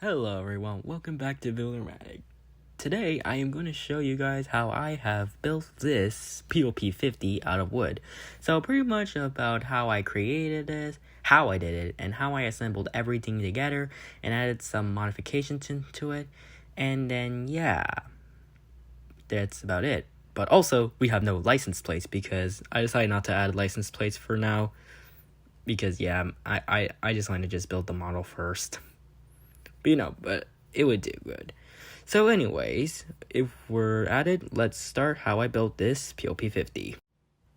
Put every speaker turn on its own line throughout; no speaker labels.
Hello everyone, welcome back to Villermatic. Today I am going to show you guys how I have built this P50 out of wood. So pretty much about how I created this, how I did it, and how I assembled everything together and added some modifications to it. And then yeah, that's about it. But also we have no license plates because I decided not to add license plates for now. Because yeah, I just wanted to just build the model first. But it would do good. So anyways, if we're at it, let's start how I built this P50.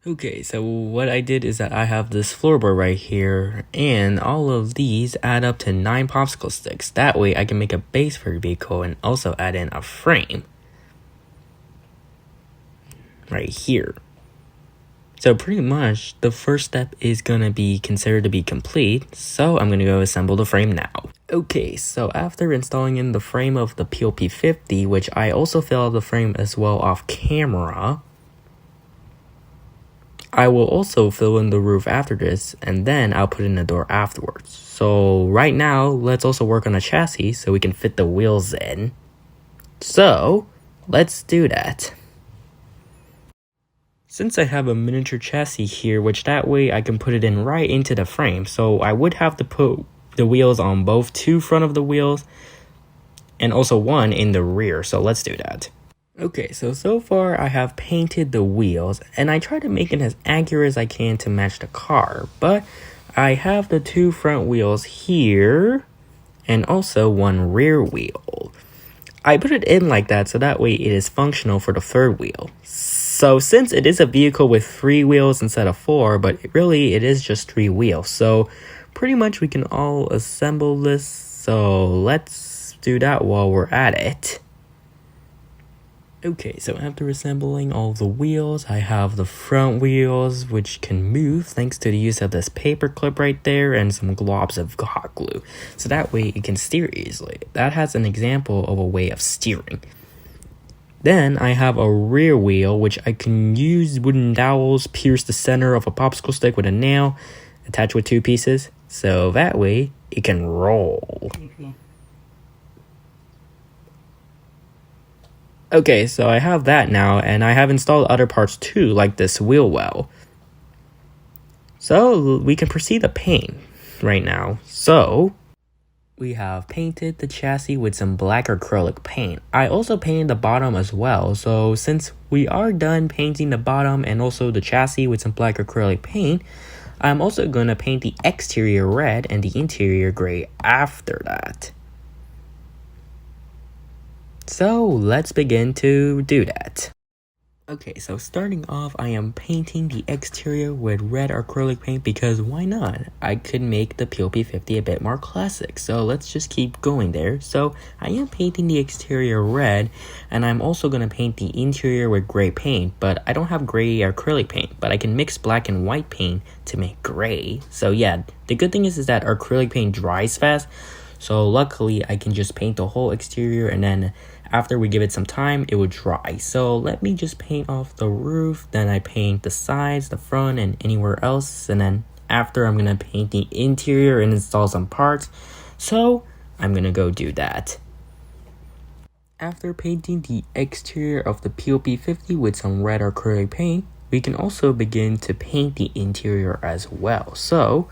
Okay, so what I did is that I have this floorboard right here, and all of these add up to 9 popsicle sticks. That way I can make a base for the vehicle and also add in a frame. Right here. So pretty much, the first step is gonna be considered to be complete, so I'm gonna go assemble the frame now. Okay, so after installing in the frame of the P50, which I also fill out the frame as well off camera, I will also fill in the roof after this, and then I'll put in the door afterwards. So right now, let's also work on a chassis so we can fit the wheels in. So, let's do that. Since I have a miniature chassis here, which that way I can put it in right into the frame, so I would have to put the wheels on both 2 front of the wheels and also 1 in the rear, so let's do that. Okay, so far I have painted the wheels and I try to make it as accurate as I can to match the car, but I have the 2 front wheels here and also 1 rear wheel. I put it in like that so that way it is functional for the 3rd wheel. So since it is a vehicle with 3 wheels instead of 4, but really it is just 3 wheels, so pretty much we can all assemble this, so let's do that while we're at it. Okay, so after assembling all the wheels, I have the front wheels which can move thanks to the use of this paper clip right there and some globs of hot glue, so that way it can steer easily. That has an example of a way of steering. Then I have a rear wheel which I can use wooden dowels, pierce the center of a popsicle stick with a nail, attach with 2 pieces, so that way it can roll. Okay, so I have that now, and I have installed other parts too, like this wheel well. So we can proceed to paint right now. So we have painted the chassis with some black acrylic paint. I also painted the bottom as well, so since we are done painting the bottom and also the chassis with some black acrylic paint, I'm also going to paint the exterior red and the interior gray after that. So let's begin to do that. Okay, so starting off, I am painting the exterior with red acrylic paint because why not? I could make the P50 a bit more classic, so let's just keep going there. So I am painting the exterior red, and I'm also going to paint the interior with gray paint, but I don't have gray acrylic paint, but I can mix black and white paint to make gray. So yeah, the good thing is that acrylic paint dries fast, so luckily I can just paint the whole exterior and then after we give it some time, it will dry. So let me just paint off the roof, then I paint the sides, the front, and anywhere else. And then after, I'm gonna paint the interior and install some parts. So I'm gonna go do that. After painting the exterior of the P50 with some red acrylic paint, we can also begin to paint the interior as well. So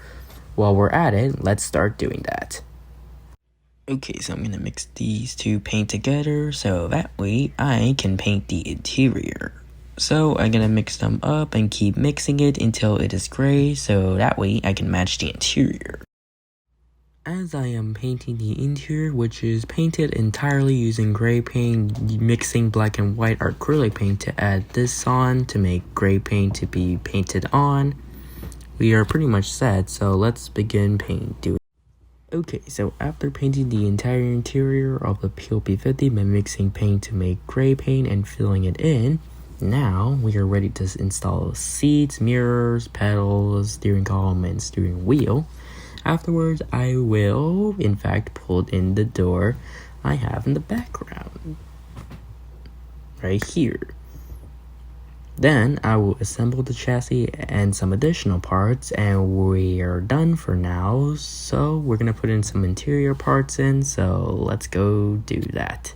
while we're at it, let's start doing that. Okay, so I'm going to mix these 2 paint together so that way I can paint the interior. So I'm going to mix them up and keep mixing it until it is gray so that way I can match the interior. As I am painting the interior, which is painted entirely using gray paint, mixing black and white acrylic paint to add this on to make gray paint to be painted on, we are pretty much set, so let's begin doing. Okay, so after painting the entire interior of the P50 by mixing paint to make gray paint and filling it in, now we are ready to install seats, mirrors, pedals, steering column, and steering wheel. Afterwards, I will, in fact, pull in the door I have in the background. Right here. Then I will assemble the chassis and some additional parts, and we are done for now. So we're gonna put in some interior parts in, so let's go do that.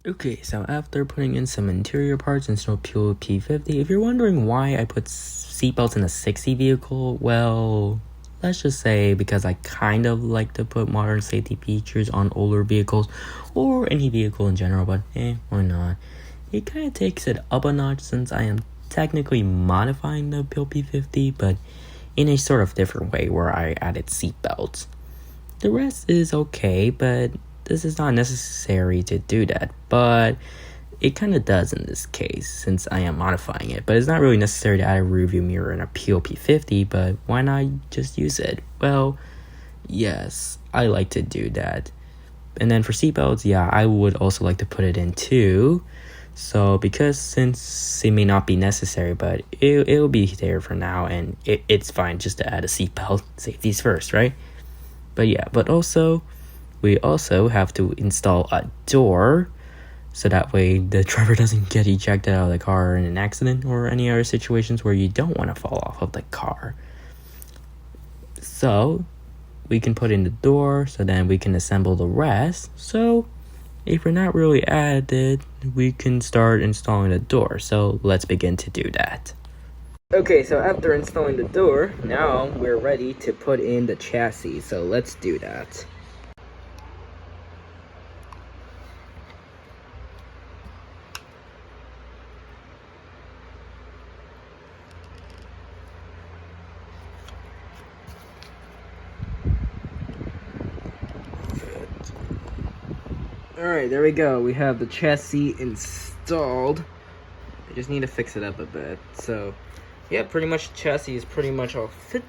Okay, so after putting in some interior parts and some P50, if you're wondering why I put seatbelts in a 60 vehicle, well, let's just say because I kind of like to put modern safety features on older vehicles or any vehicle in general, but why not? It kind of takes it up a notch since I am technically modifying the P50, but in a sort of different way where I added seatbelts. The rest is okay, but this is not necessary to do that, but it kind of does in this case since I am modifying it. But it's not really necessary to add a rear view mirror in a P50, but why not just use it? Well, yes, I like to do that. And then for seatbelts, yeah, I would also like to put it in too. So because since it may not be necessary, but it'll be there for now, and it's fine just to add a seatbelt. Safety's first, right? But yeah, but also we also have to install a door so that way the driver doesn't get ejected out of the car in an accident or any other situations where you don't want to fall off of the car. So we can put in the door so then we can assemble the rest. So if we're not really at it, we can start installing the door. So let's begin to do that. Okay, so after installing the door, now we're ready to put in the chassis. So let's do that. Alright, there we go. We have the chassis installed. I just need to fix it up a bit. So, yeah, pretty much the chassis is pretty much all fit.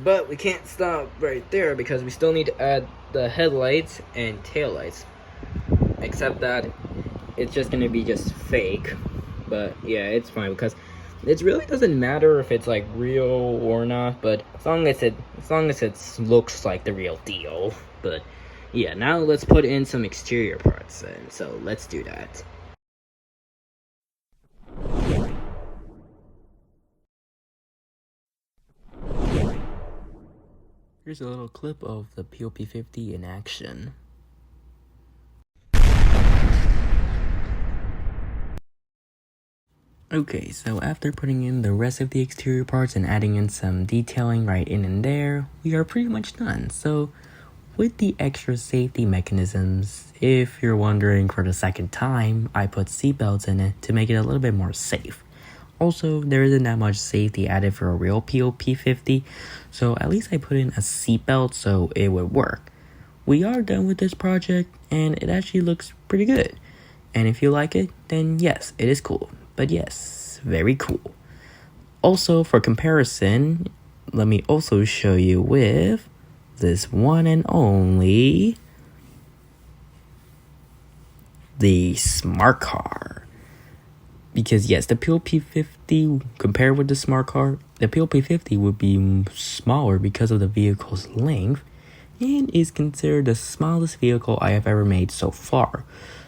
But we can't stop right there because we still need to add the headlights and taillights. Except that it's just going to be just fake. But, yeah, it's fine because it really doesn't matter if it's like real or not. But as long as it looks like the real deal. But yeah, now let's put in some exterior parts then. So let's do that. Here's a little clip of the P50 in action. Okay, so after putting in the rest of the exterior parts and adding in some detailing right in and there, we are pretty much done. So with the extra safety mechanisms, if you're wondering for the second time, I put seatbelts in it to make it a little bit more safe. Also, there isn't that much safety added for a real P50, so at least I put in a seatbelt so it would work. We are done with this project, and it actually looks pretty good. And if you like it, then yes, it is cool. But yes, very cool. Also, for comparison, let me also show you with this one and only, the smart car. Because yes, the P50 compared with the smart car, the P50 would be smaller because of the vehicle's length and is considered the smallest vehicle I have ever made so far.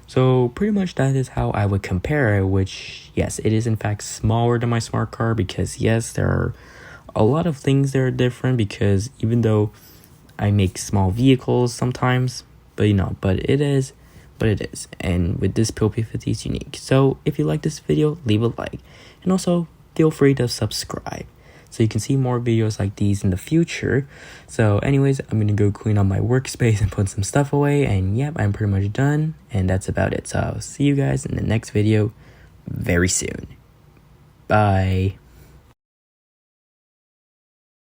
So pretty much that is how I would compare it, which yes, it is in fact smaller than my smart car because yes, there are a lot of things that are different because even though I make small vehicles sometimes, but it is what it is. And with this P50 it's unique. So if you like this video, leave a like. And also feel free to subscribe so you can see more videos like these in the future. So anyways, I'm gonna go clean up my workspace and put some stuff away. And yep, I'm pretty much done. And that's about it. So I'll see you guys in the next video very soon. Bye.